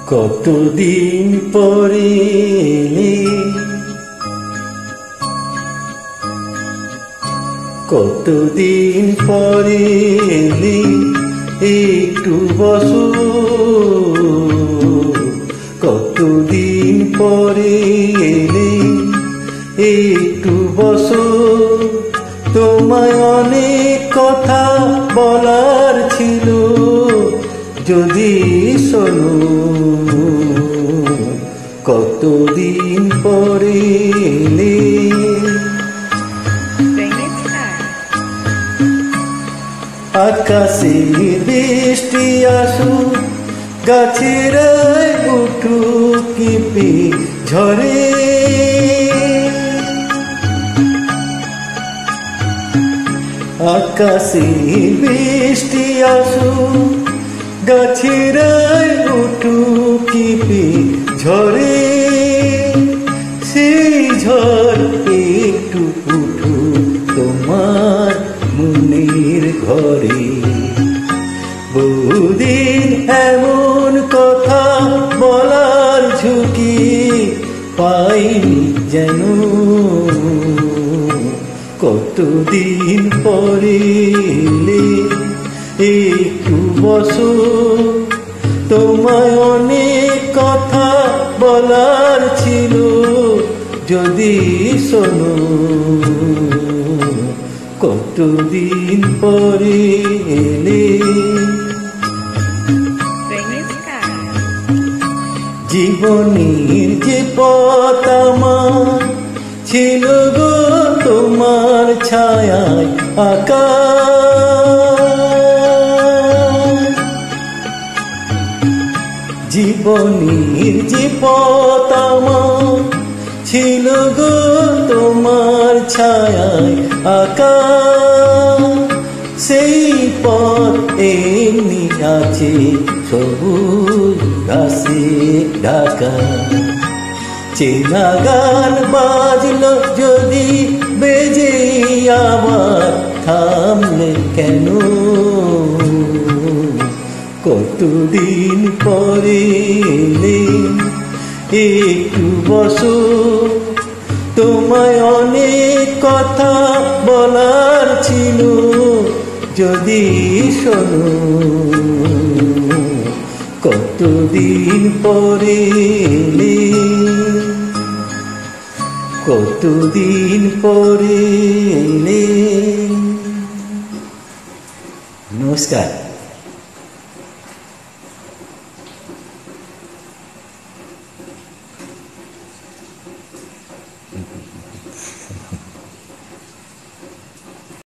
কতদিন পরে এলে, কতদিন পরে এলে, একটু বসো। কতদিন পরে এলে, একটু বসো। তোমায় অনেক কথা বলার ছিল, যদি শোনো। কতদিন পরে এলে, আকাশে বৃষ্টি আসুক, গাছের গুটু কিপি ঝরে। আকাশে বৃষ্টি আসুক, গাছের গুটু কিপি ঝরে। সেই ঝড় একটু উঠু তোমার মনের ঘরে। বহুদিন এমন কথা বলার ঝুঁকি পাইনি যেন। কতদিন পরে এলে, একটু বসো। তোমায় অনেক কথা বলার ছিল, যদি শোনো। কতদিন পরে এলে, জীবনের যে পথ আমার ছিল গো তোমার ছায়ায় আঁকা। জীবনের যে পথ আমার ছিল গো তোমার ছায়ায় আঁকা। সেই পথ এমনি আছে সবুজ ঘাসে ঢাকা। চেনা গান বাজলো যদি বেজে আবার থামলে কেন। কতদিন পরে এলে, একটু বসো। তোমায় অনেক কথা বলার ছিল, যদি শোনো। কতদিন পরে এলে, কতদিন পরে এলে। নমস্কার।